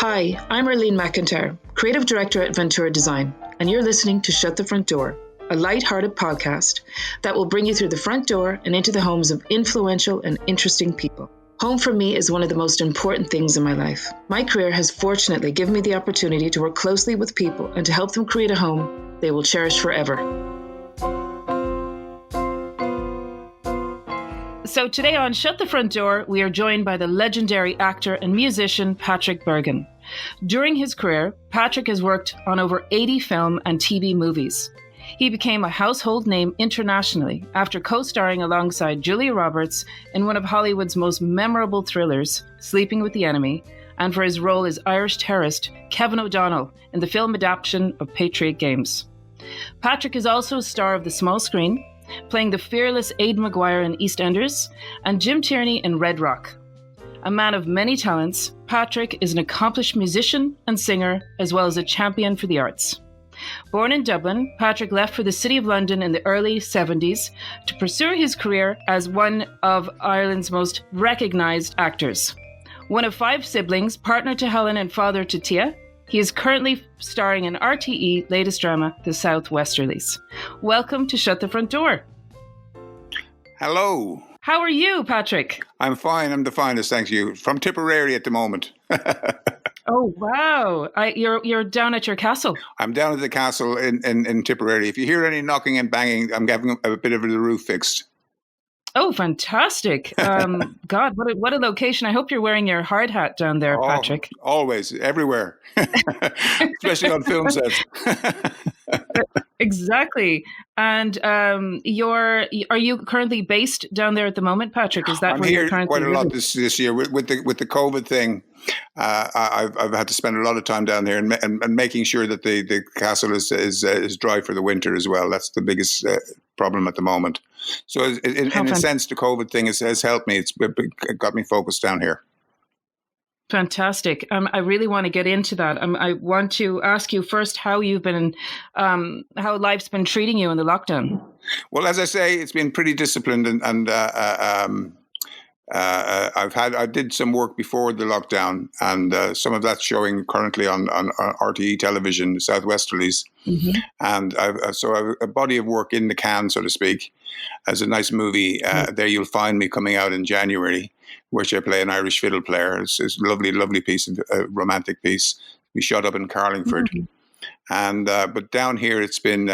Hi, I'm Arlene McIntyre, Creative Director at Ventura Design, and you're listening to Shut the Front Door, a light-hearted podcast that will bring you through the front door and into the homes of influential and interesting people. Home for me is one of the most important things in my life. My career has fortunately given me the opportunity to work closely with people and to help them create a home they will cherish forever. So today on Shut the Front Door, we are joined by the legendary actor and musician Patrick Bergin. During his career, Patrick has worked on over 80 film and TV movies. He became a household name internationally after co-starring alongside Julia Roberts in one of Hollywood's most memorable thrillers, Sleeping with the Enemy, and for his role as Irish terrorist Kevin O'Donnell in the film adaptation of Patriot Games. Patrick is also a star of the small screen, playing the fearless Aidan Maguire in EastEnders and Jim Tierney in Red Rock. A man of many talents, Patrick is an accomplished musician and singer, as well as a champion for the arts. Born in Dublin, Patrick left for the City of London in the early 70s to pursue his career as one of Ireland's most recognised actors. One of 5 siblings, partner to Helen and father to Tia, he is currently starring in RTE latest drama, The South Westerlies. Welcome to Shut the Front Door. Hello. How are you, Patrick? I'm fine. I'm the finest, thank you. From Tipperary at the moment. Oh, wow. You're down at your castle. I'm down at the castle in Tipperary. If you hear any knocking and banging, I'm having a bit of the roof fixed. Oh, fantastic. God, what a location. I hope you're wearing your hard hat down there, Patrick. Always, everywhere. Especially on film sets. Exactly. And are you currently based down there at the moment, Patrick? Is that I'm where here you're currently quite a lot living? this year with the COVID thing. I've had to spend a lot of time down there and making sure that the castle is dry for the winter as well. That's the biggest problem at the moment. So in a sense, the COVID thing has helped me. It's got me focused down here. Fantastic. I really want to get into that. I want to ask you first how you've been, how life's been treating you in the lockdown. Well, as I say, it's been pretty disciplined, and I did some work before the lockdown, and some of that's showing currently on RTE television, South Westerlies, and I've a body of work in the can, so to speak. As a nice movie, There You'll Find Me, coming out in January, which I play an Irish fiddle player. It's a lovely piece, a romantic piece. We shot up in Carlingford, and but down here it's been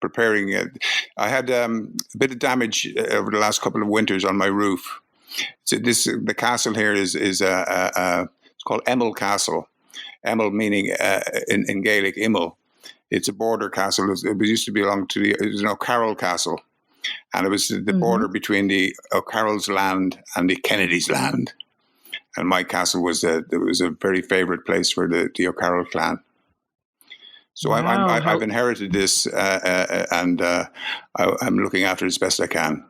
preparing. I had a bit of damage over the last couple of winters on my roof. So the castle here is it's called Emel Castle. Emel meaning in Gaelic Imel. It's a border castle. It used to belong to the O'Carroll Castle, and it was the border between the O'Carroll's land and the Kennedy's land. And my castle was a very favourite place for the O'Carroll clan. So wow. I've inherited this, and I'm looking after it as best I can.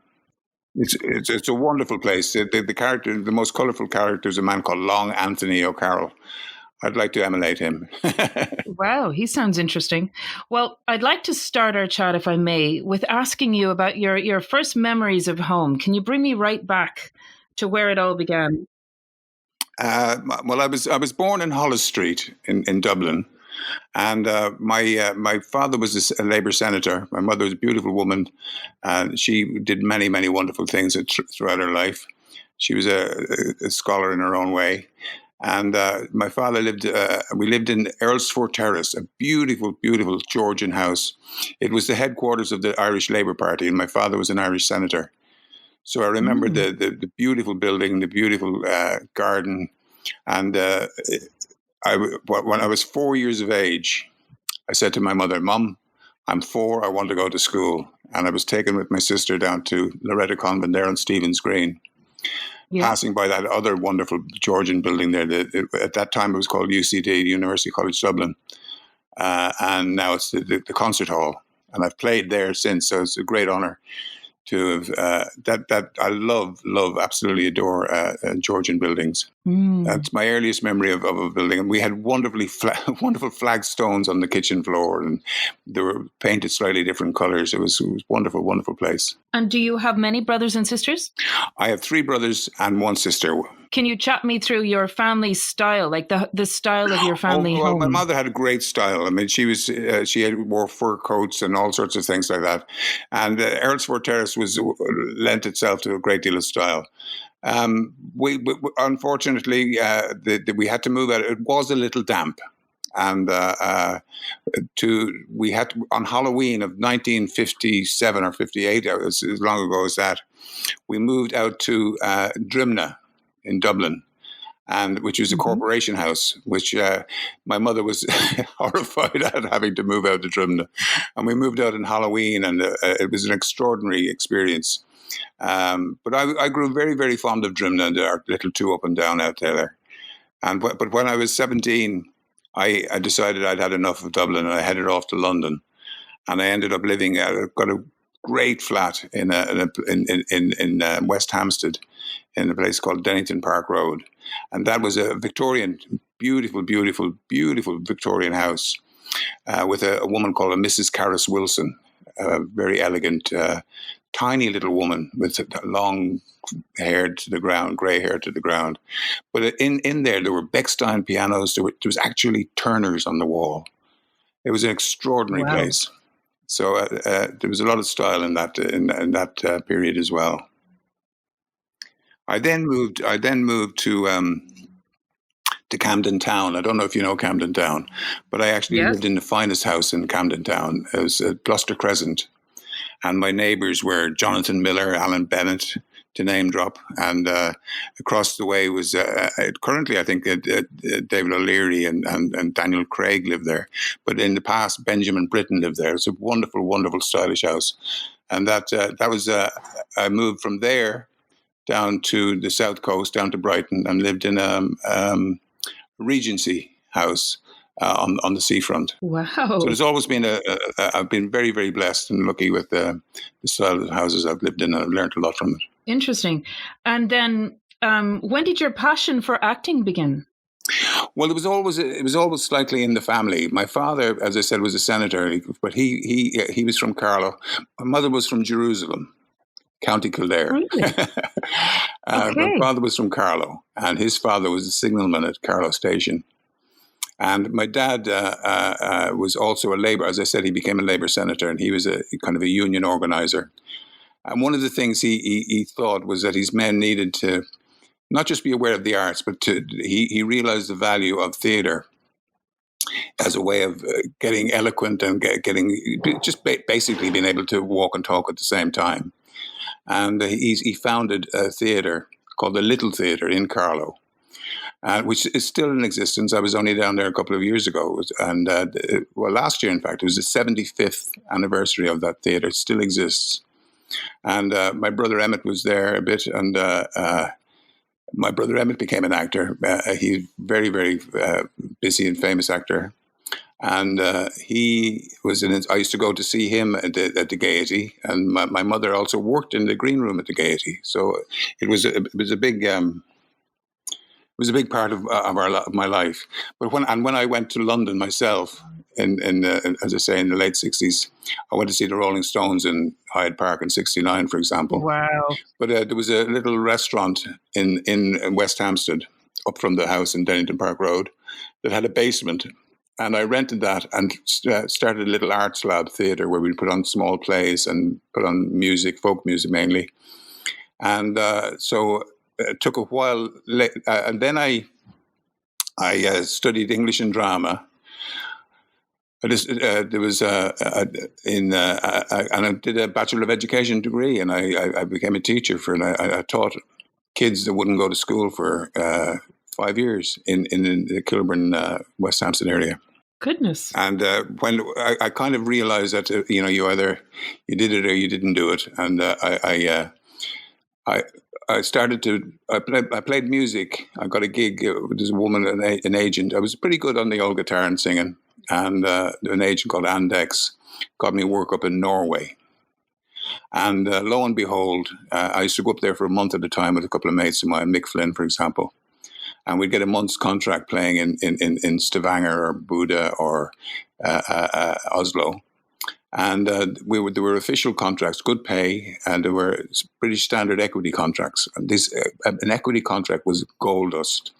It's a wonderful place. The most colourful character is a man called Long Anthony O'Carroll. I'd like to emulate him. Wow, he sounds interesting. Well, I'd like to start our chat, if I may, with asking you about your first memories of home. Can you bring me right back to where it all began? Well, I was born in Holles Street in Dublin. And my father was a Labour senator. My mother was a beautiful woman, and she did many, many wonderful things throughout her life. She was a scholar in her own way. And my father we lived in Earlsfort Terrace, a beautiful, beautiful Georgian house. It was the headquarters of the Irish Labour Party, and my father was an Irish senator. So I remember the beautiful building, the beautiful garden, and when I was 4 years of age, I said to my mother, "Mum, I'm 4, I want to go to school." And I was taken with my sister down to Loretta Convent there on Stephen's Green, passing by that other wonderful Georgian building there. At that time, it was called UCD, University College Dublin. And now it's the concert hall. And I've played there since, so it's a great honour to have that I love, absolutely adore Georgian buildings. That's my earliest memory of a building. And we had wonderful flagstones on the kitchen floor, and they were painted slightly different colours. It was a wonderful place. And do you have many brothers and sisters? I have 3 brothers and 1 sister. Can you chat me through your family style, like the style of your family home? My mother had a great style. I mean, she wore fur coats and all sorts of things like that. And Earlsfort Terrace lent itself to a great deal of style. We unfortunately we had to move out. It was a little damp, and we had to, on Halloween of 1957 or 58, as long ago as that, we moved out to Drimna in Dublin, and which was a corporation house, which my mother was horrified at having to move out to Drimna. And we moved out on Halloween, and it was an extraordinary experience. But I grew very, very fond of Drimna and our little two up and down out there. But when I was 17, I decided I'd had enough of Dublin, and I headed off to London. And I ended up living, got a great flat in West Hampstead, in a place called Dennington Park Road. And that was a Victorian, beautiful, beautiful, beautiful Victorian house with a woman called Mrs. Carys Wilson, a very elegant, tiny little woman with long hair to the ground, grey hair to the ground. But in there were Bechstein pianos. There was actually Turners on the wall. It was an extraordinary place. So there was a lot of style in that period as well. I then moved to Camden Town. I don't know if you know Camden Town, but I actually lived in the finest house in Camden Town. It was at Gloucester Crescent, and my neighbours were Jonathan Miller, Alan Bennett, to name drop, and across the way was currently I think David O'Leary and Daniel Craig lived there, but in the past Benjamin Britten lived there. It's a wonderful, wonderful, stylish house, and that was I moved from there down to the south coast, down to Brighton, and lived in a Regency house on the seafront. Wow! So there's always been I've been very, very blessed and lucky with the style of the houses I've lived in, and I've learned a lot from it. Interesting. And then, when did your passion for acting begin? Well, it was always slightly in the family. My father, as I said, was a senator, but he was from Carlow. My mother was from Jerusalem, County Kildare. Really? My father was from Carlow, and his father was a signalman at Carlow Station. And my dad was also a Labour. As I said, he became a Labour senator, and he was a kind of a union organizer. And one of the things he thought was that his men needed to not just be aware of the arts, but he realized the value of theatre as a way of getting eloquent and basically being able to walk and talk at the same time. And he founded a theatre called the Little Theatre in Carlow, which is still in existence. I was only down there a couple of years ago. And last year, in fact, it was the 75th anniversary of that theatre. It still exists. And my brother Emmett was there a bit, and my brother Emmett became an actor. He's very, very busy and famous actor. And he was I used to go to see him at the Gaiety, and my mother also worked in the green room at the Gaiety. So it was a big part of my life. But when I went to London myself, as I say, in the late 60s, I went to see the Rolling Stones in Hyde Park in '69, for example. Wow! But there was a little restaurant in West Hampstead, up from the house in Dennington Park Road, that had a basement. And I rented that and started a little arts lab theatre where we'd put on small plays and put on music, folk music mainly. And so it took a while. And then I studied English and drama. And I did a Bachelor of Education degree, and I became a teacher I taught kids that wouldn't go to school for 5 years in the Kilburn, West Hampstead area. Goodness. And when I kind of realized that, you either you did it or you didn't do it. And I played music. I got a gig. There's a woman, an agent. I was pretty good on the old guitar and singing. And an agent called Andex got me work up in Norway. And lo and behold, I used to go up there for a month at a time with a couple of mates of mine, Mick Flynn, for example. And we'd get a month's contract playing in Stavanger or Buda or Oslo. And there were official contracts, good pay, and there were British standard equity contracts. And an equity contract was gold dust,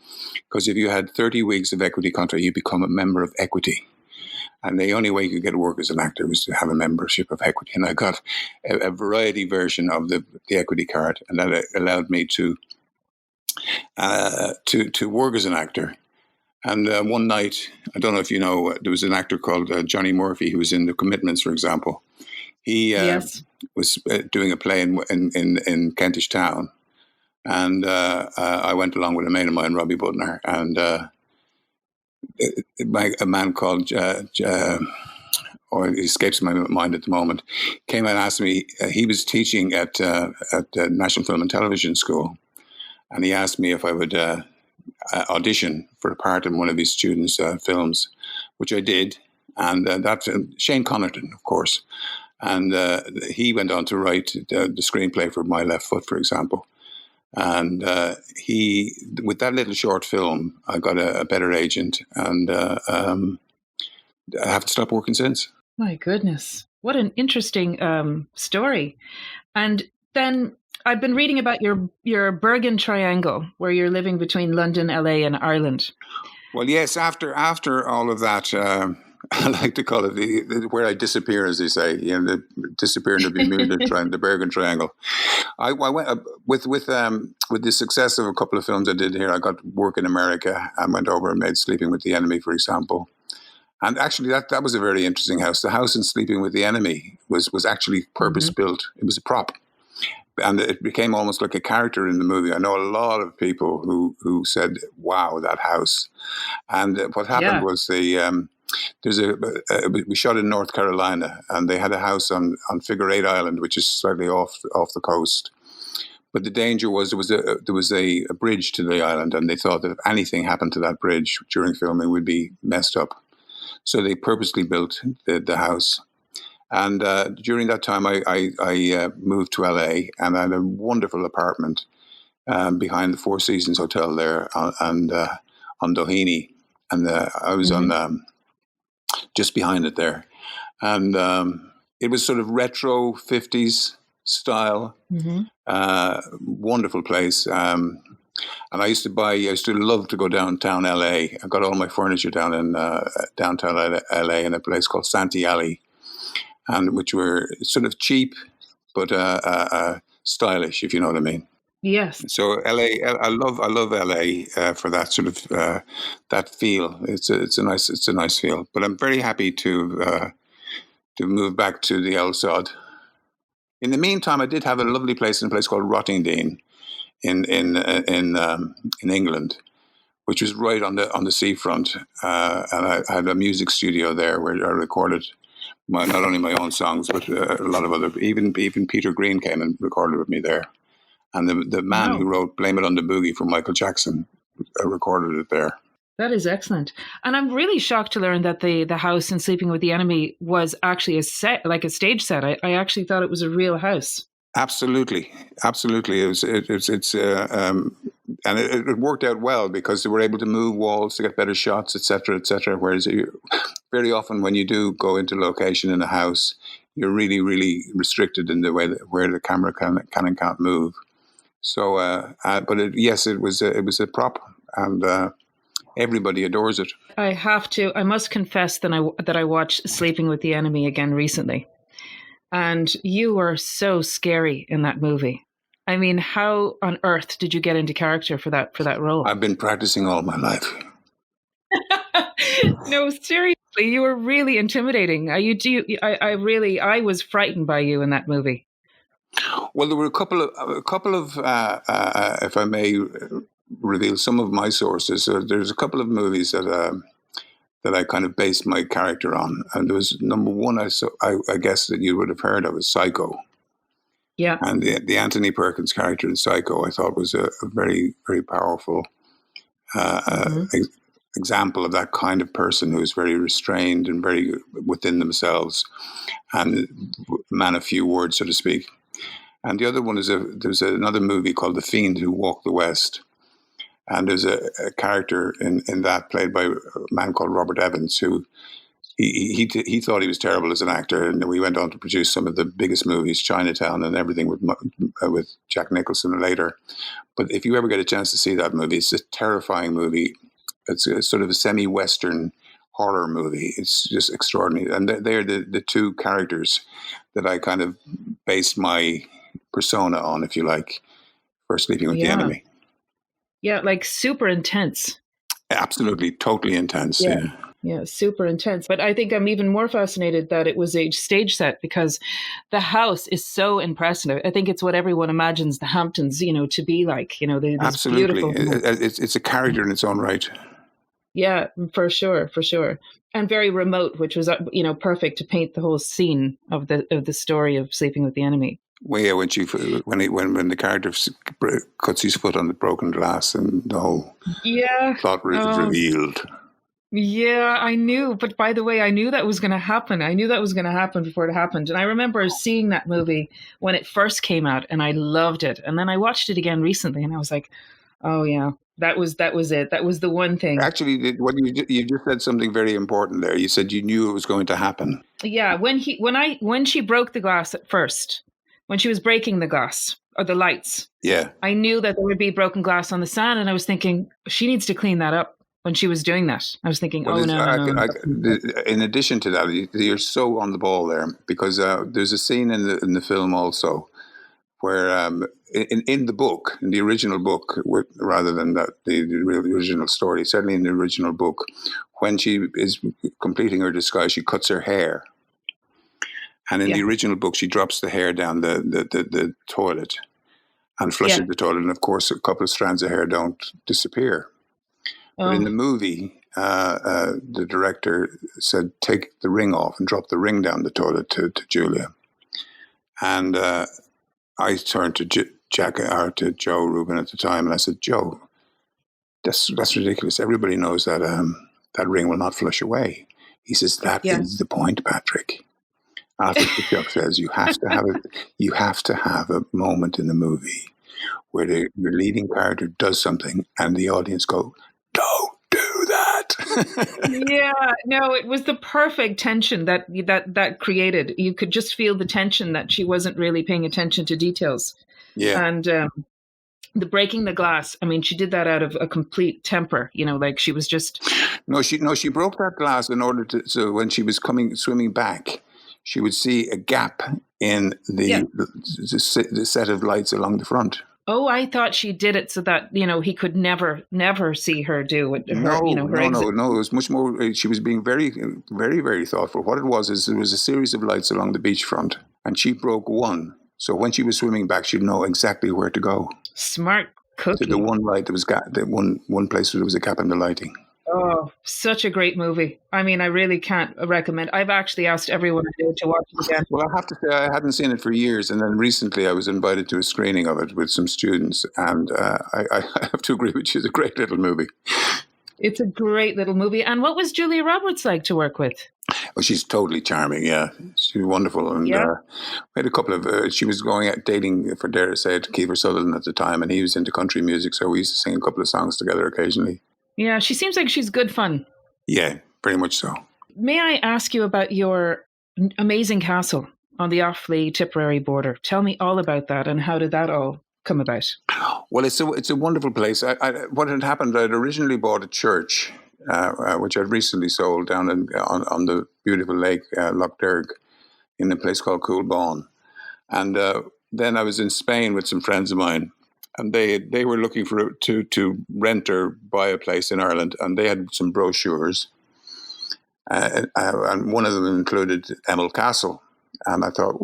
because if you had 30 weeks of equity contract, you become a member of equity. And the only way you could get work as an actor was to have a membership of equity. And I got a variety version of the equity card, and that allowed me to work as an actor. And one night, I don't know if you know, there was an actor called Johnny Murphy who was in The Commitments, for example. He Yes. was doing a play in Kentish Town, and I went along with a mate of mine, Robbie Butner, and a man called, or it escapes my mind at the moment, came and asked me. He was teaching at the National Film and Television School, and he asked me if I would audition for a part in one of his students' films, which I did, and that's Shane Connaughton, of course, and he went on to write the screenplay for My Left Foot, for example, and with that little short film, I got a better agent, and I haven't stopped working since. My goodness, what an interesting story. And then I've been reading about your Bergin Triangle, where you're living between London, LA, and Ireland. Well, yes. After all of that, I like to call it where I disappear, as they say. The disappearing of the Bergin Triangle. I went with the success of a couple of films I did here. I got work in America. I went over and made Sleeping with the Enemy, for example. And actually, that was a very interesting house. The house in Sleeping with the Enemy was actually purpose built. It was a prop. And it became almost like a character in the movie. I know a lot of people who said, "Wow, that house!" And what happened was we shot in North Carolina, and they had a house on Figure 8 Island, which is slightly off the coast. But the danger was there was a bridge to the island, and they thought that if anything happened to that bridge during filming, we'd be messed up. So they purposely built the house. And during that time, I moved to LA, and I had a wonderful apartment behind the Four Seasons Hotel there on Doheny. And I was on just behind it there. And it was sort of retro 50s style, wonderful place. And I used to love to go downtown LA. I got all my furniture down in downtown LA in a place called Santee Alley, and which were sort of cheap, but stylish, if you know what I mean. Yes. So LA, I love LA for that sort of that feel. It's a nice feel. But I'm very happy to move back to the El Sod. In the meantime, I did have a lovely place in a place called Rottingdean in England, which was right on the seafront, and I had a music studio there where I recorded not only my own songs, but a lot of other. Even Peter Green came and recorded with me there, and the man who wrote "Blame It on the Boogie" for Michael Jackson recorded it there. That is excellent, and I'm really shocked to learn that the house in Sleeping with the Enemy was actually a set, like a stage set. I actually thought it was a real house. Absolutely. And it worked out well because they were able to move walls to get better shots, etc., etc. Whereas very often when you do go into location in a house, you're really, really restricted in the way where the camera can and can't move. So, but it was a prop, and everybody adores it. I must confess that I watched Sleeping with the Enemy again recently. And you were so scary in that movie. I mean, how on earth did you get into character for that role? I've been practicing all my life. No, seriously, you were really intimidating. I was frightened by you in that movie. Well, there were a couple of if I may reveal some of my sources. There's a couple of movies that I kind of based my character on. And there was number one, I guess that you would have heard of, was Psycho. Yeah. And the Anthony Perkins character in Psycho, I thought was a very, very powerful example of that kind of person who is very restrained and very within themselves and man of few words, so to speak. And the other one is there's another movie called The Fiend Who Walked the West. And there's a character in that played by a man called Robert Evans who he thought he was terrible as an actor, and we went on to produce some of the biggest movies, Chinatown and everything with Jack Nicholson later. But if you ever get a chance to see that movie, it's a terrifying movie. It's a sort of a semi-Western horror movie. It's just extraordinary. And they're the two characters that I kind of based my persona on, if you like, for Sleeping with the Enemy. Yeah, like super intense. Absolutely, totally intense. Yeah, super intense. But I think I'm even more fascinated that it was a stage set, because the house is so impressive. I think it's what everyone imagines the Hamptons, to be like. This absolutely, beautiful. It's a character in its own right. Yeah, for sure, and very remote, which was perfect to paint the whole scene of the story of Sleeping with the Enemy. Well, yeah, when the character cuts his foot on the broken glass and the whole plot is revealed. Yeah, I knew. But by the way, I knew that was going to happen. I knew that was going to happen before it happened. And I remember seeing that movie when it first came out, and I loved it. And then I watched it again recently, and I was like, oh yeah, that was it. That was the one thing. Actually, what you just said something very important there. You said you knew it was going to happen. Yeah, when she broke the glass at first. When she was breaking the glass or the lights, I knew that there would be broken glass on the sand, and I was thinking she needs to clean that up. When she was doing that, I was thinking, no. In addition to that, you're so on the ball there, because there's a scene in the film also where in the book, in the original book, rather than the original story, certainly in the original book, when she is completing her disguise, she cuts her hair. And in the original book, she drops the hair down the toilet and flushes the toilet. And of course, a couple of strands of hair don't disappear. But in the movie, the director said, take the ring off and drop the ring down the toilet to Julia. And I turned to to Joe Rubin at the time, and I said, Joe, that's ridiculous. Everybody knows that that ring will not flush away. He says, that is the point, Patrick. Alfred Hitchcock says you have to have a moment in the movie where the leading character does something and the audience go, don't do that. Yeah, no, it was the perfect tension that created. You could just feel the tension that she wasn't really paying attention to details. Yeah, and the breaking the glass. I mean, she did that out of a complete temper. Like she was just. No, she broke that glass in order to. So when she was swimming back, she would see a gap in the set of lights along the front. Oh, I thought she did it so that, he could never see her do it. No, it was much more. She was being very, very, very thoughtful. What it was is there was a series of lights along the beachfront, and she broke one. So when she was swimming back, she'd know exactly where to go. Smart cookie. To the one light, there was one place where there was a gap in the lighting. Oh, such a great movie. I mean, I really can't recommend. I've actually asked everyone to watch it again. Well, I have to say I hadn't seen it for years. And then recently I was invited to a screening of it with some students. And I have to agree with you. It's a great little movie. It's a great little movie. And what was Julia Roberts like to work with? Oh, she's totally charming. Yeah, she's wonderful. And we had a couple of, she was going out dating, for dare to say it, Kiefer Sutherland at the time. And he was into country music. So we used to sing a couple of songs together occasionally. Yeah, she seems like she's good fun. Yeah, very much so. May I ask you about your amazing castle on the Offaly Tipperary border? Tell me all about that, and how did that all come about? Well, it's a wonderful place. What had happened, I'd originally bought a church, which I'd recently sold down on the beautiful lake, Lough Derg, in a place called Coolbawn. And then I was in Spain with some friends of mine, and they were looking to rent or buy a place in Ireland, and they had some brochures, and one of them included Emel Castle, and I thought,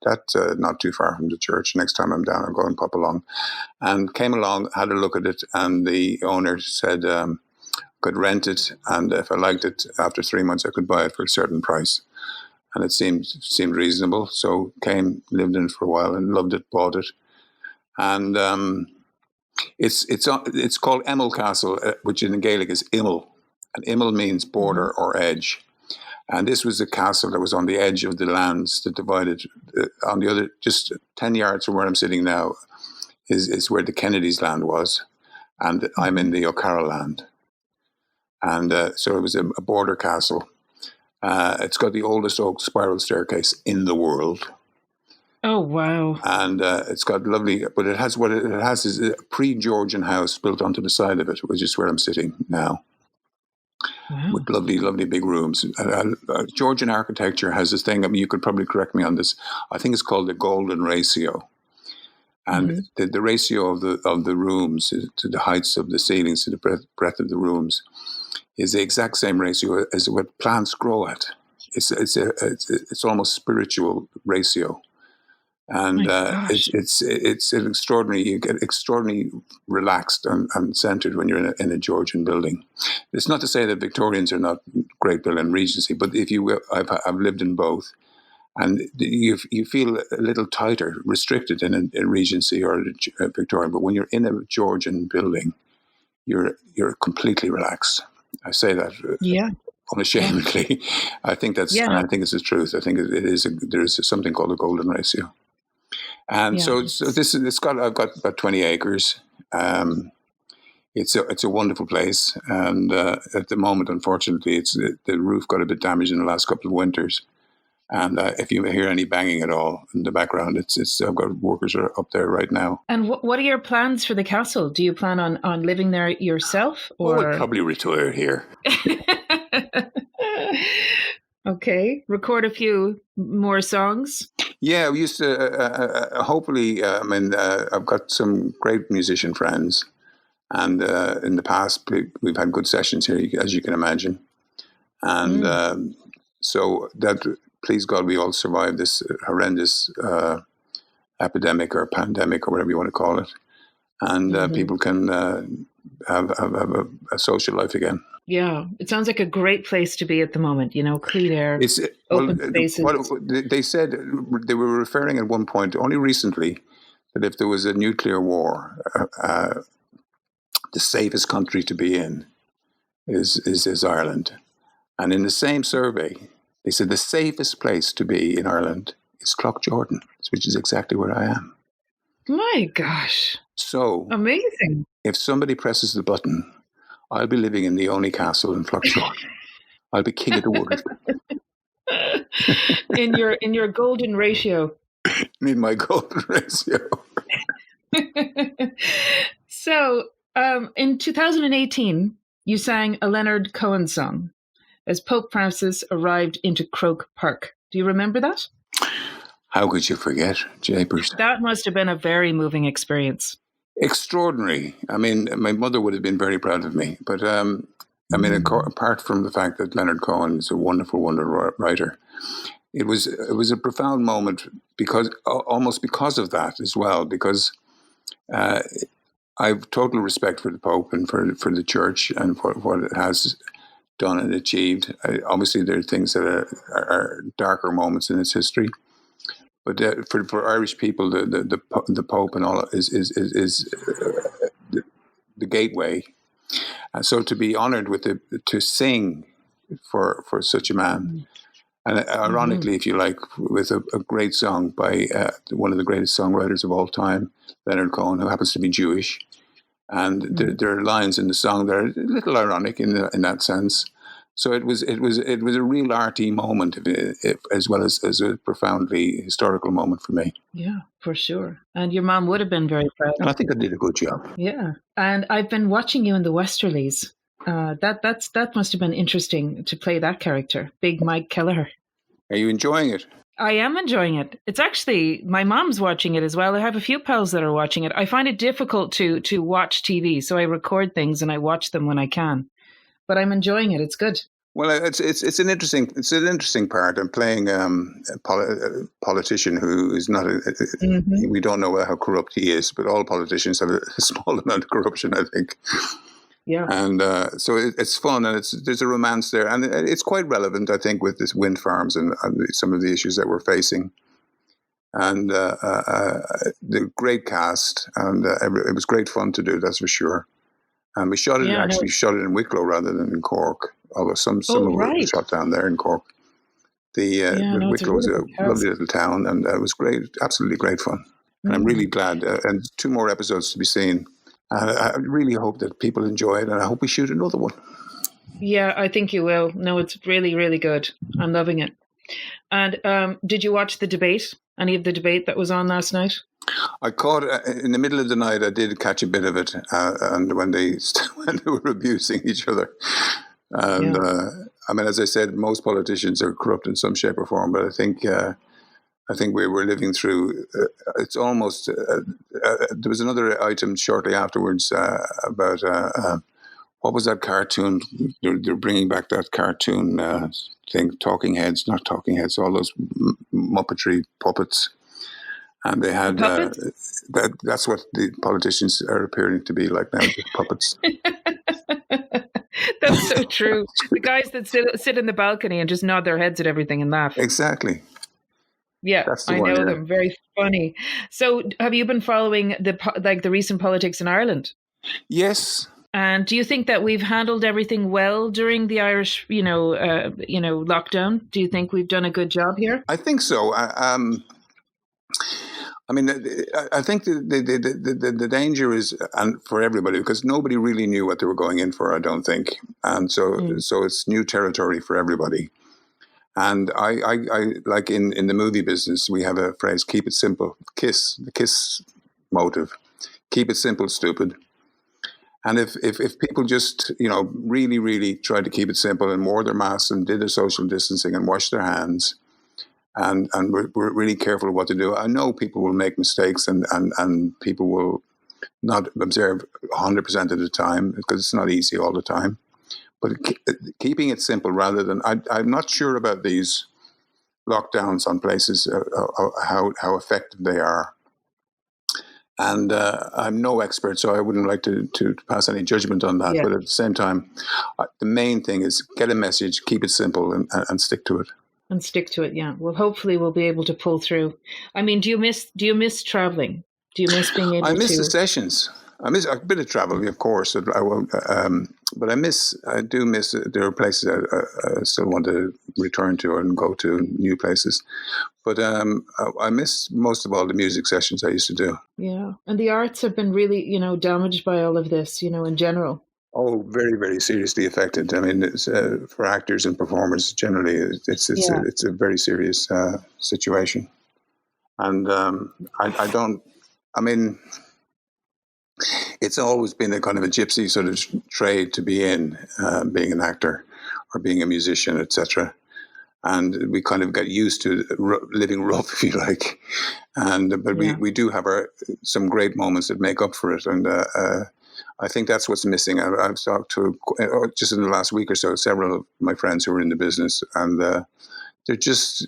that's not too far from the church. Next time I'm down, I'll go and pop along, and came along, had a look at it, and the owner said could rent it, and if I liked it, after 3 months I could buy it for a certain price, and it seemed reasonable. So came, lived in it for a while, and loved it, bought it. And it's called Emel Castle, which in Gaelic is Imel, and Imel means border or edge. And this was a castle that was on the edge of the lands that divided. On the other, just 10 yards from where I'm sitting now, is where the Kennedys' land was, and I'm in the O'Carroll land. And so it was a border castle, It's got the oldest oak spiral staircase in the world. Oh, wow. And it's got lovely, but it has is a pre-Georgian house built onto the side of it, which is where I'm sitting now. Wow. With lovely, lovely big rooms. Georgian architecture has this thing, I mean, you could probably correct me on this. I think it's called the golden ratio. And the ratio of the rooms to the heights of the ceilings, to the breadth of the rooms, is the exact same ratio as what plants grow at. It's almost spiritual ratio. And it's an extraordinary. You get extraordinarily relaxed and centered when you're in a Georgian building. It's not to say that Victorians are not great building Regency, but if you will, I've lived in both, and you feel a little tighter, restricted in a Regency or a Victorian. But when you're in a Georgian building, you're completely relaxed. I say that unashamedly. I think that's. I think it's the truth. I think it is. There is something called the golden ratio. And so I've got about 20 acres. It's a wonderful place, and at the moment, unfortunately, the roof got a bit damaged in the last couple of winters. And if you hear any banging at all in the background, I've got workers are up there right now. And what are your plans for the castle? Do you plan on living there yourself, or I'll probably retire here? Okay, record a few more songs. Yeah, we used to. Hopefully, I've got some great musician friends, and in the past we've had good sessions here, as you can imagine. And so that, please God, we all survived this horrendous epidemic or pandemic or whatever you want to call it, and people can have a social life again. Yeah, it sounds like a great place to be at the moment, clean air, open spaces. They said, they were referring at one point, only recently, that if there was a nuclear war, the safest country to be in is Ireland. And in the same survey, they said the safest place to be in Ireland is Cloughjordan, which is exactly where I am. My gosh. So amazing. If somebody presses the button, I'll be living in the only castle in Cloughjordan. I'll be king of the wood. in your golden ratio. In my golden ratio. So, in 2018, you sang a Leonard Cohen song as Pope Francis arrived into Croke Park. Do you remember that? How could you forget, Japers? That must have been a very moving experience. Extraordinary. I mean, my mother would have been very proud of me. But, apart from the fact that Leonard Cohen is a wonderful writer, it was a profound moment because of that as well, because I have total respect for the Pope and for the Church and for what it has done and achieved. Obviously, there are things that are darker moments in its history. But for Irish people, the Pope and all is the gateway, and so to be honoured to sing for such a man, and ironically, if you like, with a great song by one of the greatest songwriters of all time, Leonard Cohen, who happens to be Jewish, and there are lines in the song that are a little ironic in that sense. So it was a real arty moment, as well as a profoundly historical moment for me. Yeah, for sure. And your mom would have been very proud. And I think I did a good job. Yeah, and I've been watching you in the Westerlies. That must have been interesting to play that character, Big Mike Kelleher. Are you enjoying it? I am enjoying it. It's actually, my mom's watching it as well. I have a few pals that are watching it. I find it difficult to watch TV, so I record things and I watch them when I can. But I'm enjoying it. It's good. Well, it's an interesting part. I'm playing a politician who is not. We don't know how corrupt he is, but all politicians have a small amount of corruption, I think. Yeah. And so it's fun, and there's a romance there, and it's quite relevant, I think, with this wind farms and some of the issues that we're facing. And the great cast, and it was great fun to do. That's for sure. And we shot it shot it in Wicklow rather than in Cork. Although some of it was shot down there in Cork. Wicklow was a lovely little town, and it was great, absolutely great fun. And I'm really glad. And 2 more episodes to be seen. I really hope that people enjoy it, and I hope we shoot another one. Yeah, I think you will. No, it's really, really good. I'm loving it. And did you watch the debate? Any of the debate that was on last night? I caught in the middle of the night. I did catch a bit of it, and when they when they were abusing each other, and Yeah. I mean, as I said, most politicians are corrupt in some shape or form. But I think we were living through. It's almost. There was another item shortly afterwards about what was that cartoon? They're bringing back that cartoon thing. Talking Heads, not Talking Heads. All those Muppetry puppets. And they had Puppets? that's what the politicians are appearing to be like now, just puppets. That's so true. The guys that sit in the balcony and just nod their heads at everything and laugh. Exactly. Yeah, That's the I one, know yeah. them. Very funny. So, have you been following the recent politics in Ireland? Yes. And do you think that we've handled everything well during the Irish, lockdown? Do you think we've done a good job here? I think so. I mean, I think the danger is, and for everybody, because nobody really knew what they were going in for. I don't think, and so it's new territory for everybody. And I like in the movie business, we have a phrase: "Keep it simple." The KISS motive: "Keep it simple, stupid." And if people just really really tried to keep it simple and wore their masks and did their social distancing and washed their hands. And we're really careful of what to do. I know people will make mistakes and people will not observe 100% of the time because it's not easy all the time. But keeping it simple rather than, I'm not sure about these lockdowns on places, how effective they are. And I'm no expert, so I wouldn't like to pass any judgment on that. Yeah. But at the same time, the main thing is get a message, keep it simple and stick to it. And stick to it, yeah. Well, hopefully we'll be able to pull through. I mean, do you miss traveling? Do you miss being able to? I miss the sessions. I miss a bit of travel, of course. I won't, but I do miss. There are places I still want to return to and go to new places. But I miss most of all the music sessions I used to do. Yeah, and the arts have been really, damaged by all of this, in general. Oh, very, very seriously affected. I mean, it's, for actors and performers generally, it's a very serious situation. And I don't. I mean, it's always been a kind of a gypsy sort of trade to be in, being an actor or being a musician, etc. And we kind of got used to living rough, if you like. But we do have some great moments that make up for it. And I think that's what's missing. I've talked to, just in the last week or so, several of my friends who are in the business, and they're just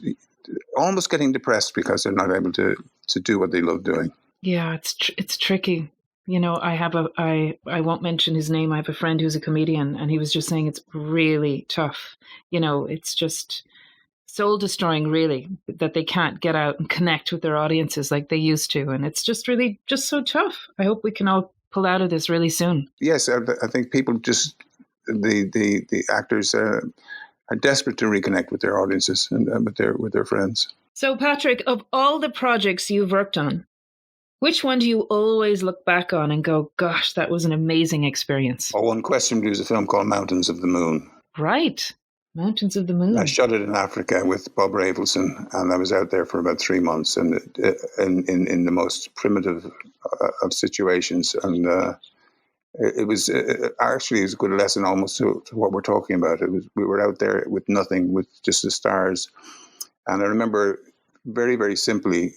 almost getting depressed because they're not able to do what they love doing. Yeah, it's tricky. I won't mention his name. I have a friend who's a comedian, and he was just saying it's really tough. It's just soul destroying, really, that they can't get out and connect with their audiences like they used to, and it's just really just so tough. I hope we can all pull out of this really soon. Yes, I think people just the actors are desperate to reconnect with their audiences and with their friends. So, Patrick, of all the projects you've worked on, which one do you always look back on and go, gosh, that was an amazing experience? Oh, unquestionably, there's a film called Mountains of the Moon. Right. Mountains of the Moon. I shot it in Africa with Bob Rafelson, and I was out there for about 3 months, and in the most primitive of situations. And it was actually a good lesson almost to what we're talking about. We were out there with nothing, with just the stars. And I remember very, very simply,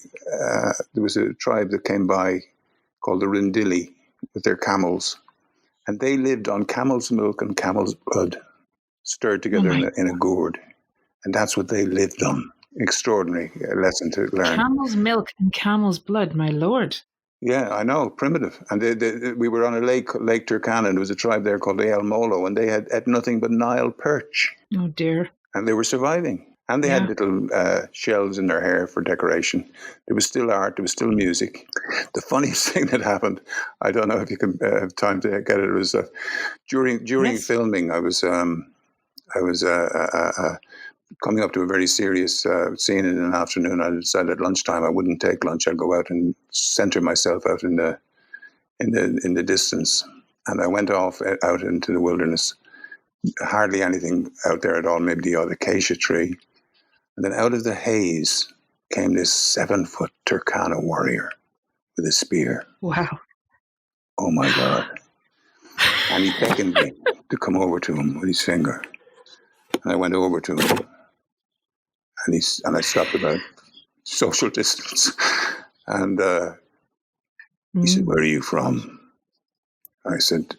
there was a tribe that came by called the Rindili with their camels. And they lived on camel's milk and camel's blood, stirred together in a gourd. And that's what they lived on. Extraordinary lesson to learn. Camel's milk and camel's blood, my lord. Yeah, I know, primitive. And we were on a Lake Turkana, and there was a tribe there called the El Molo, and they had nothing but Nile perch. Oh, dear. And they were surviving. And they had little shells in their hair for decoration. There was still art. There was still music. The funniest thing that happened, I don't know if you can have time to get it, was that during filming, I was coming up to a very serious scene in an afternoon. I decided at lunchtime I wouldn't take lunch. I'd go out and center myself out in the distance. And I went off out into the wilderness hardly anything out there at all, maybe the odd acacia tree. And then out of the haze came this 7-foot Turkana warrior with a spear. Wow. Oh my God. And he beckoned me to come over to him with his finger. And I went over to him. And I stopped about social distance. And he said, "Where are you from?" I said,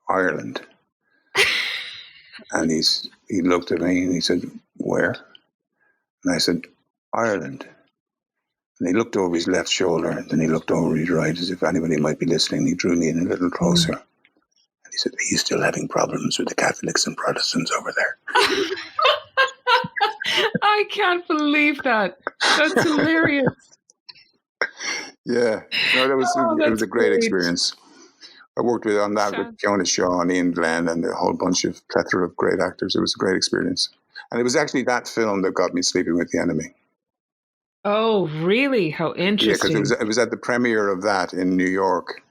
"Ireland." And he looked at me and he said, "Where?" And I said, "Ireland." And he looked over his left shoulder, and then he looked over his right as if anybody might be listening. He drew me in a little closer. And he said, "Are you still having problems with the Catholics and Protestants over there?" I can't believe that. That's hilarious. Yeah. No, it was a great experience. I worked with Fiona Shaw and Ian Glenn and a whole bunch of plethora of great actors. It was a great experience. And it was actually that film that got me Sleeping with the Enemy. Oh, really? How interesting. Yeah, because it was at the premiere of that in New York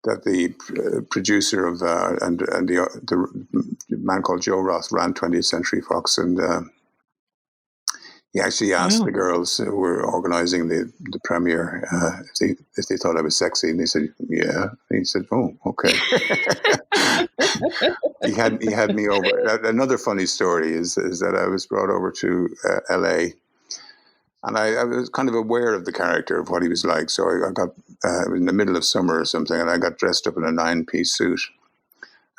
that the producer of and the man called Joe Roth ran 20th Century Fox, and he actually asked the girls who were organizing the premiere if they thought I was sexy, and they said, "Yeah." And he said, "Oh, okay." he had me over. Another funny story is that I was brought over to LA. And I was kind of aware of the character of what he was like. So I got, it was in the middle of summer or something, and I got dressed up in a 9-piece suit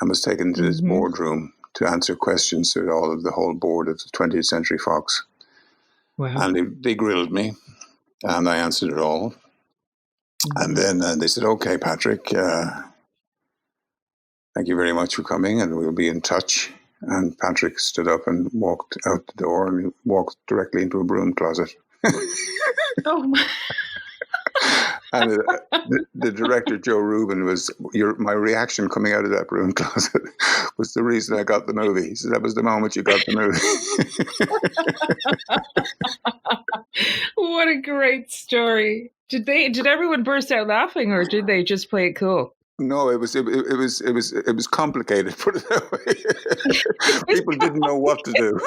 and was taken to this boardroom to answer questions to the whole board of 20th Century Fox. Wow. And they grilled me, and I answered it all. And then they said, "Okay, Patrick, thank you very much for coming, and we'll be in touch." And Patrick stood up and walked out the door, and he walked directly into a broom closet. Oh my. And the director, Joe Rubin, my reaction coming out of that broom closet was the reason I got the movie. He said, "That was the moment you got the movie." What a great story. Did everyone burst out laughing, or did they just play it cool? No, it was complicated, put it that way. People didn't know what to do.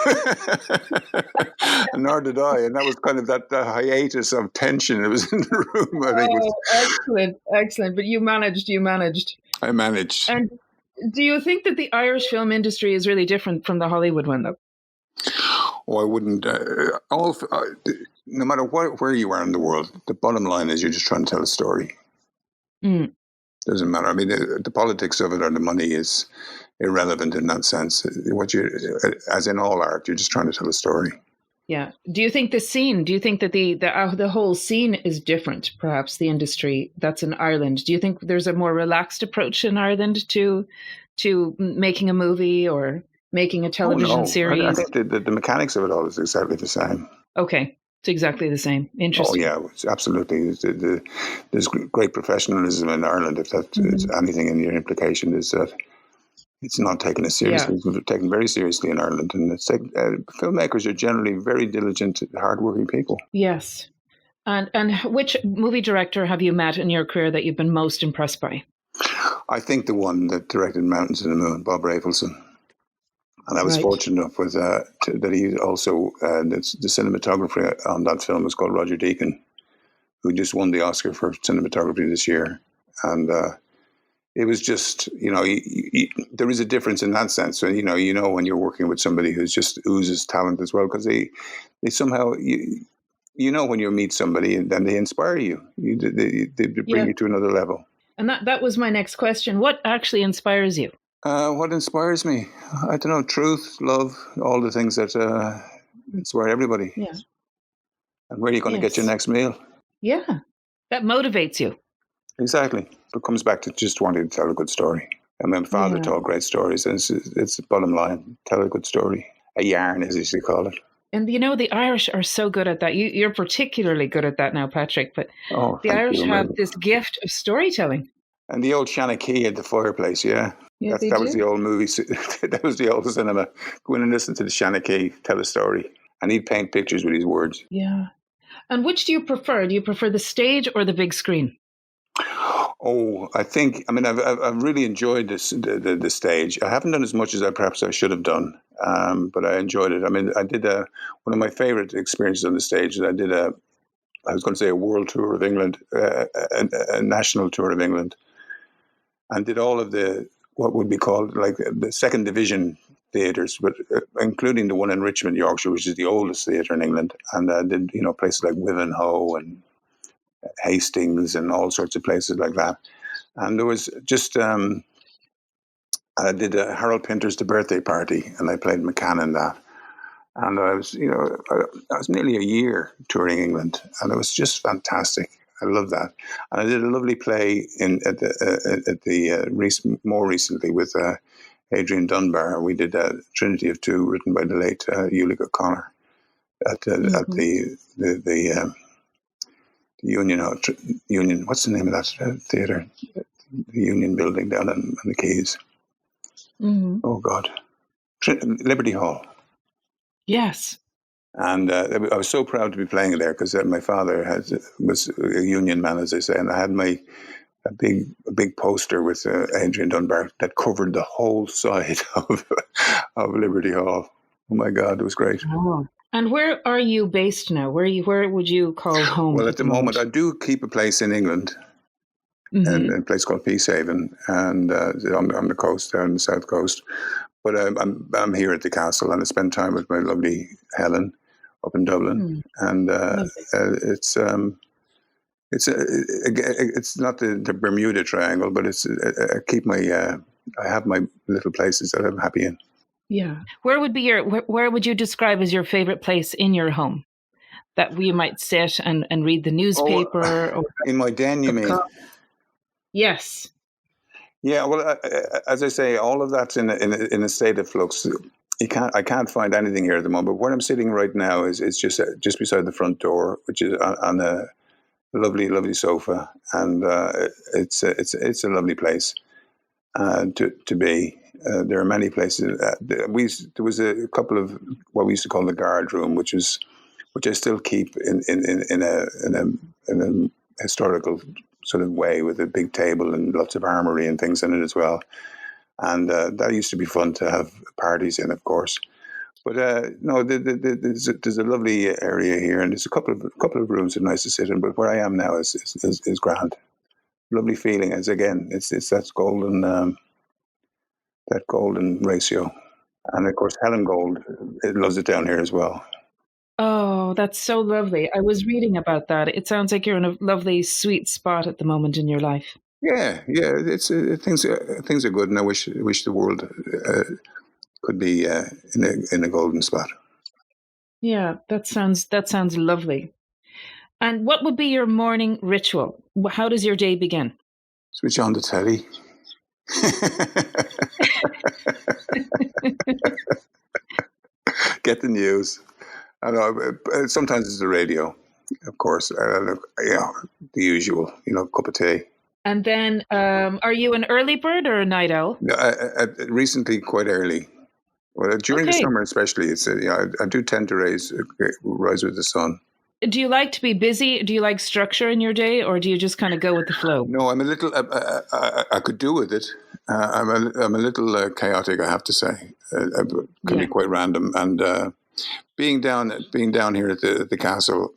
And nor did I. And that was kind of that hiatus of tension that was in the room, I think. Excellent. But you managed. I managed. And do you think that the Irish film industry is really different from the Hollywood one, though? Oh, I wouldn't. No matter where you are in the world, the bottom line is you're just trying to tell a story. Doesn't matter. I mean, the politics of it or the money is irrelevant in that sense. As in all art, you're just trying to tell a story. Yeah. Do you think that the whole scene is different, perhaps the industry that's in Ireland? Do you think there's a more relaxed approach in Ireland to making a movie or making a television series? I think the mechanics of it all is exactly the same. Okay. It's exactly the same. Interesting. Oh, yeah, absolutely. There's great professionalism in Ireland. If that is anything in your implication, is that it's not taken as seriously. Yeah. It's taken very seriously in Ireland. And filmmakers are generally very diligent, hardworking people. Yes. And which movie director have you met in your career that you've been most impressed by? I think the one that directed Mountains and the Moon, Bob Rafelson. And I was fortunate enough with that he also, the cinematographer on that film was called Roger Deacon, who just won the Oscar for cinematography this year. And it was just, there is a difference in that sense. So, when you're working with somebody who's just oozes talent as well, because they somehow, when you meet somebody and then they inspire you, they bring you to another level. And that was my next question. What actually inspires you? What inspires me? I don't know, truth, love, all the things that inspire everybody. Yeah. And where are you going to get your next meal? Yeah. That motivates you. Exactly. It comes back to just wanting to tell a good story. And my father told great stories. And it's the bottom line. Tell a good story. A yarn, as they call it. And the Irish are so good at that. You're particularly good at that now, Patrick. But the Irish have this gift of storytelling. And the old Shanachie at the fireplace, that was the old movie. That was the old cinema. Go in and listen to the Shanachie tell a story. And he'd paint pictures with his words. Yeah. And which do you prefer? Do you prefer the stage or the big screen? Oh, I've really enjoyed the stage. I haven't done as much as I should have done, but I enjoyed it. I mean, I did one of my favorite experiences on the stage. I was going to say a world tour of England, a national tour of England, and did all of what would be called like the second division theatres, but including the one in Richmond, Yorkshire, which is the oldest theatre in England, and I did places like Wivenhoe and Hastings and all sorts of places like that. And there was just I did Harold Pinter's The Birthday Party, and I played McCann in that. And I was nearly a year touring England, and it was just fantastic. I love that. And I did a lovely play more recently with Adrian Dunbar. We did Trinity of Two, written by the late Ulick O'Connor at the Union. What's the name of that theatre? The Union Building down on the Quays. Mm-hmm. Oh God, Liberty Hall. Yes. And I was so proud to be playing there because my father was a union man, as I say, and I had a big poster with Adrian Dunbar that covered the whole side of Liberty Hall. Oh my God, it was great. Oh. And where are you based now? Where would you call home? Well, at the moment, I do keep a place in England, mm-hmm. in a place called Peacehaven, and on the coast, down the south coast. But I'm here at the castle, and I spend time with my lovely Helen up in Dublin, and it's not the Bermuda Triangle, but I have my little places that I'm happy in. Yeah. Where would you describe as your favorite place in your home that we might sit and read the newspaper? Or in my den, you mean? Yes. Yeah. Well, as I say, all of that's in a state of flux. I can't find anything here at the moment. But where I'm sitting right now is just beside the front door, which is on a lovely, lovely sofa, and it's a lovely place to be. There are many places. There was a couple of what we used to call the guard room, which I still keep in a historical sort of way, with a big table and lots of armory and things in it as well. And that used to be fun to have parties in, of course. But no, there's a lovely area here, and there's a couple of rooms that are nice to sit in. But where I am now is grand, lovely feeling. As again, it's that golden ratio, and of course Helen Gold loves it down here as well. Oh, that's so lovely. I was reading about that. It sounds like you're in a lovely, sweet spot at the moment in your life. Yeah. It's things are good, and I wish the world could be in a golden spot. Yeah, that sounds lovely. And what would be your morning ritual? How does your day begin? Switch on the telly. Get the news. I know. Sometimes it's the radio, of course. The usual, cup of tea. And then, are you an early bird or a night owl? Recently, quite early. Well, during the summer, especially, it's I do tend to rise with the sun. Do you like to be busy? Do you like structure in your day, or do you just kind of go with the flow? No, I'm a little. I could do with it. I'm a little chaotic, I have to say. Can be quite random, and being down here at the castle,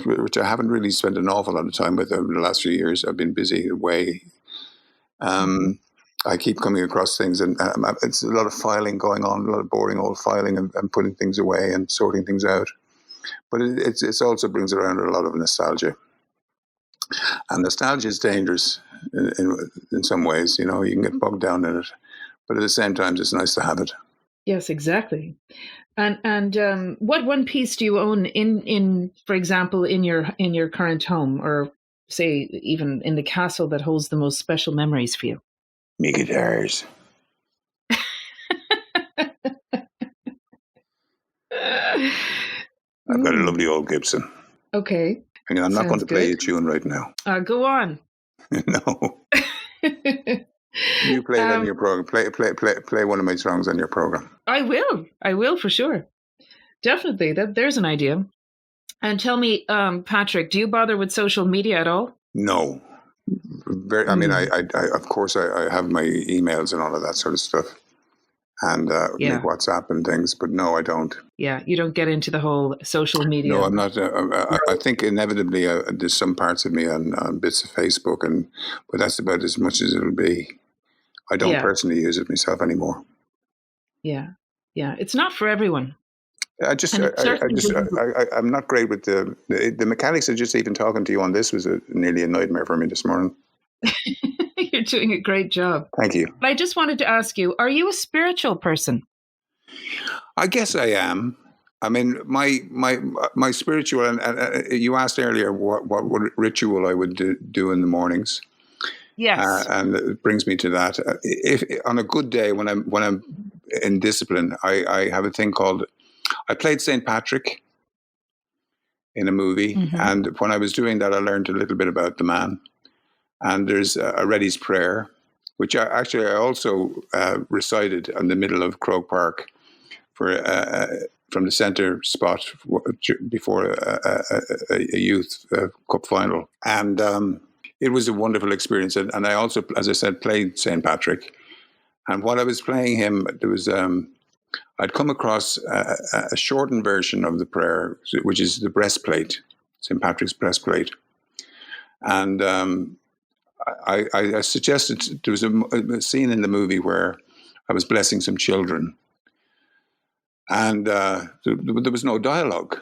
which I haven't really spent an awful lot of time with over the last few years. I've been busy away. I keep coming across things, and it's a lot of filing going on, a lot of boring old filing, and putting things away and sorting things out. But it also brings around a lot of nostalgia. And nostalgia is dangerous in some ways. You can get bogged down in it. But at the same time, it's nice to have it. Yes, exactly. And what one piece do you own in for example, in your current home, or say even in the castle, that holds the most special memories for you? Me guitars. I've got a lovely old Gibson. Okay. I'm not going to play a tune right now. Go on. No. You play it on your program. Play one of my songs on your program. I will for sure. Definitely. There's an idea. And tell me, Patrick, do you bother with social media at all? No. very. I mean, I of course I have my emails and all of that sort of stuff, and my WhatsApp and things. But no, I don't. Yeah, you don't get into the whole social media. No, I'm not. I think inevitably there's some parts of me on bits of Facebook, but that's about as much as it'll be. I don't personally use it myself anymore. Yeah, it's not for everyone. I'm not great with the mechanics of just even talking to you on this was nearly a nightmare for me this morning. You're doing a great job. Thank you. I just wanted to ask you, are you a spiritual person? I guess I am. I mean, my spiritual, and you asked earlier what ritual I would do in the mornings. Yes. And it brings me to that. If on a good day, when I'm in discipline, I have a thing called, I played St. Patrick in a movie. Mm-hmm. And when I was doing that, I learned a little bit about the man. And there's a Reddy's Prayer, which I also recited in the middle of Croke Park from the centre spot before a youth cup final. And it was a wonderful experience. And I also, as I said, played St. Patrick. And while I was playing him, there was I'd come across a shortened version of the prayer, which is the breastplate, St. Patrick's breastplate. And I suggested, there was a scene in the movie where I was blessing some children. And there was no dialogue.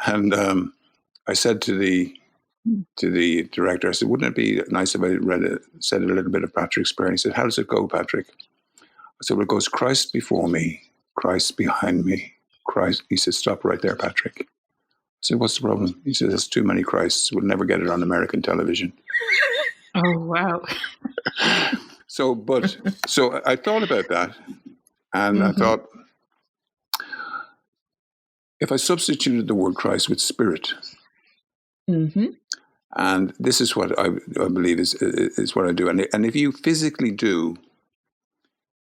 And I said to the director, I said, wouldn't it be nice if I said a little bit of Patrick's prayer? And he said, how does it go, Patrick? I said, well, it goes, Christ before me, Christ behind me, Christ. He said, stop right there, Patrick. I said, what's the problem? He said, there's too many Christs. We'll never get it on American television. Oh, wow. So I thought about that. And mm-hmm. I thought, if I substituted the word Christ with spirit, mm-hmm. and this is what I believe is what I do. And if you physically do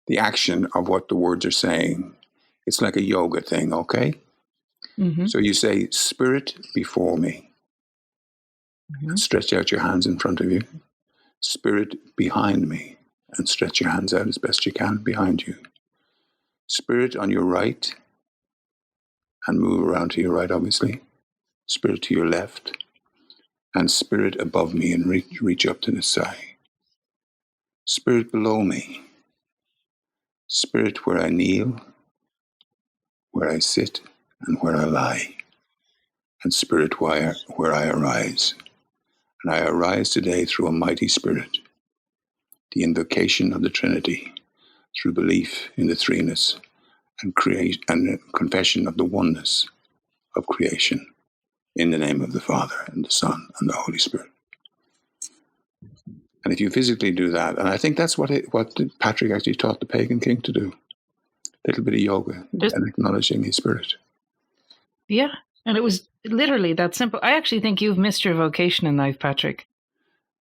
the action of what the words are saying, it's like a yoga thing, okay? Mm-hmm. So you say, Spirit before me. Mm-hmm. And stretch out your hands in front of you. Spirit behind me. And stretch your hands out as best you can behind you. Spirit on your right. And move around to your right, obviously. Spirit to your left. And spirit above me and reach up to the sky. Spirit below me. Spirit where I kneel, where I sit, and where I lie. And spirit where I arise. And I arise today through a mighty spirit. The invocation of the Trinity, through belief in the threeness, and confession of the oneness of creation. In the name of the Father, and the Son, and the Holy Spirit. And if you physically do that, and I think that's what Patrick actually taught the pagan king to do, a little bit of yoga and acknowledging his spirit. Yeah, and it was literally that simple. I actually think you've missed your vocation in life, Patrick.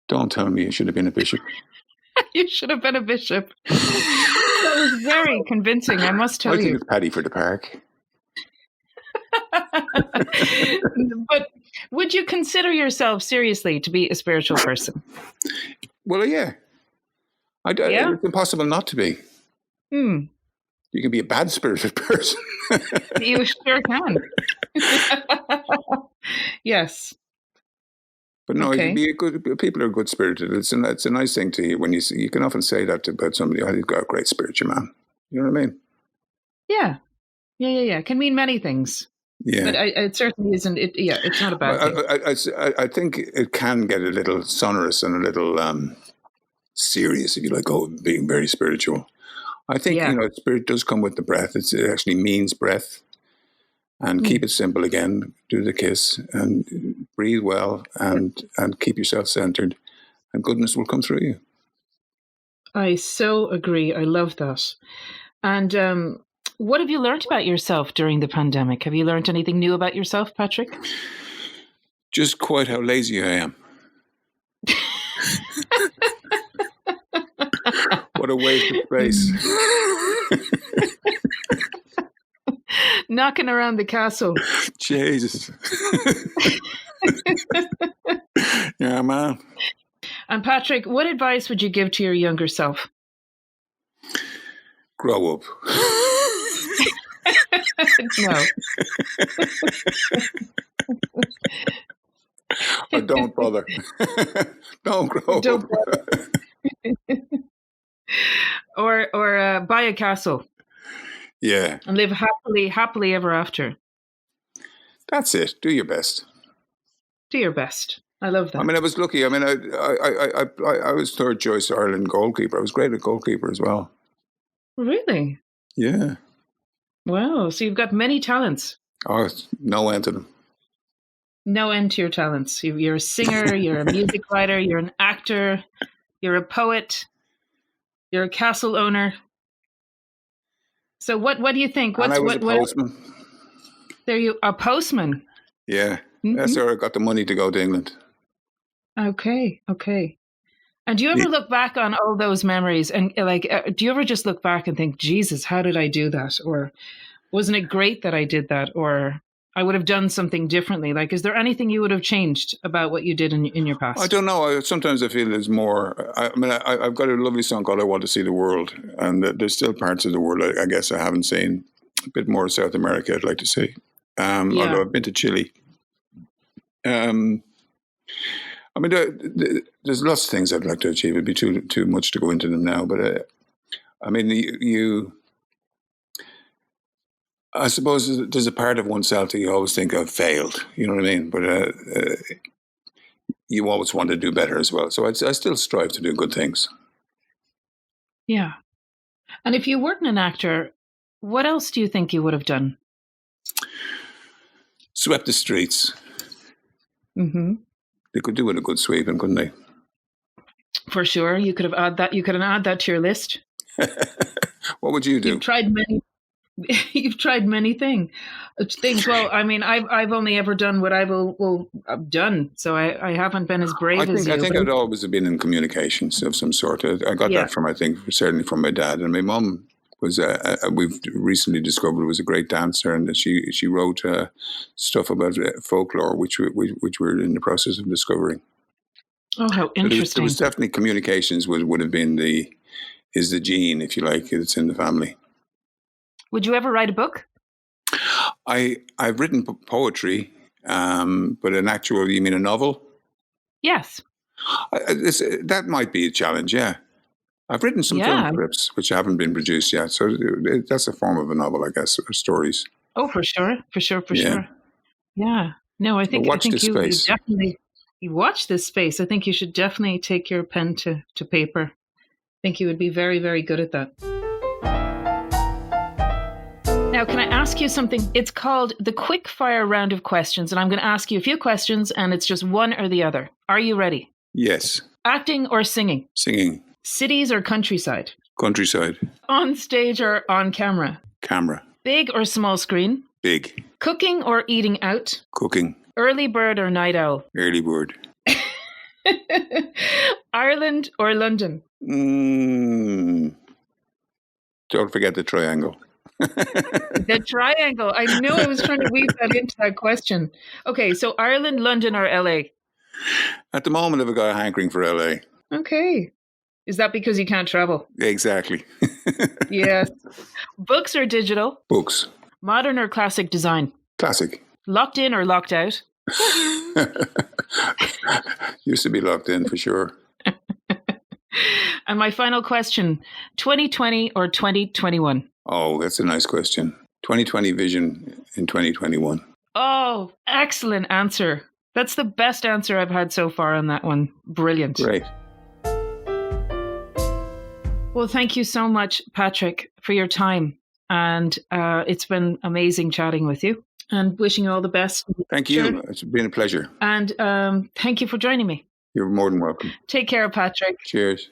Don't tell me you should have been a bishop. You should have been a bishop. That was very convincing, I must tell you. I think it's Paddy for the park. But would you consider yourself seriously to be a spiritual person? Well, yeah. It's impossible not to be. You can be a bad spirited person. You sure can. Yes. But no, okay. People are good spirited. It's a nice thing to hear when you can often say that about somebody. Oh, you've got a great spirit, your man. You know what I mean? Yeah. It can mean many things. Yeah, but it certainly isn't. It's not a bad thing. I think it can get a little sonorous and a little serious, if you like, being very spiritual. I think spirit does come with the breath. It actually means breath, and keep it simple again. Do the kiss and breathe well, and keep yourself centered, and goodness will come through you. I so agree. I love that. And what have you learned about yourself during the pandemic? Have you learned anything new about yourself, Patrick? Just quite how lazy I am. What a waste of space. Knocking around the castle. Jesus. Yeah, man. And Patrick, what advice would you give to your younger self? Grow up. No. Or don't bother. Don't grow Don't up. bother. Or buy a castle. Yeah. And live happily ever after. That's it. Do your best. Do your best. I love that. I mean, I was lucky. I mean, I was third choice Ireland goalkeeper. I was great at goalkeeper as well. Really? Yeah. Wow. So you've got many talents. Oh, no end to them. No end to your talents. You're a singer, you're a music writer, you're an actor, you're a poet, you're a castle owner. So what do you think? And I was a postman. A postman? Yeah. Mm-hmm. That's where I got the money to go to England. Okay. And do you ever look back on all those memories and do you ever just look back and think, Jesus, how did I do that? Or wasn't it great that I did that? Or I would have done something differently. Like, is there anything you would have changed about what you did in your past? I don't know. Sometimes I feel there's more. I've got a lovely song called I Want to See the World. And there's still parts of the world I guess I haven't seen. A bit more South America I'd like to see. Although I've been to Chile. I mean, there's lots of things I'd like to achieve. It'd be too much to go into them now. But I mean, I suppose there's a part of oneself that you always think I've failed. You know what I mean? But you always want to do better as well. So I still strive to do good things. Yeah. And if you weren't an actor, what else do you think you would have done? Swept the streets. Mm-hmm. They could do with a good sweeping, couldn't they? For sure. You could have add that. You could add that to your list. What would you do? You've tried many things. Well, I mean, I've only ever done what I've done, so I haven't been as brave as you. I think I'd always have been in communications of some sort. I got that from, I think, certainly from my dad. And my mum was, we've recently discovered, was a great dancer, and she wrote stuff about folklore, which we're in the process of discovering. Oh, how interesting! So there was definitely communications would have been the gene, if you like. It's in the family. Would you ever write a book? I've written poetry, but you mean a novel? Yes. That might be a challenge, yeah. I've written some film scripts which haven't been produced yet, so that's a form of a novel, I guess, or stories. Oh, for sure. Yeah. No, I think you definitely watch this space. I think you should definitely take your pen to paper. I think you would be very, very good at that. Now, can I ask you something? It's called the quick fire round of questions, and I'm going to ask you a few questions, and it's just one or the other. Are you ready? Yes. Acting or singing? Singing. Cities or countryside? Countryside. On stage or on camera? Camera. Big or small screen? Big. Cooking or eating out? Cooking. Early bird or night owl? Early bird. Ireland or London? Don't forget the triangle. The triangle. I knew I was trying to weave that into that question. Okay, so Ireland, London, or LA? At the moment, I've got a hankering for LA. Okay. Is that because you can't travel? Exactly. Yes. Books or digital? Books. Modern or classic design? Classic. Locked in or locked out? Used to be locked in for sure. And my final question, 2020 or 2021? Oh, that's a nice question. 2020 vision in 2021. Oh, excellent answer. That's the best answer I've had so far on that one. Brilliant. Great. Well, thank you so much, Patrick, for your time. And it's been amazing chatting with you and wishing you all the best. Thank you. It's been a pleasure. And thank you for joining me. You're more than welcome. Take care, Patrick. Cheers.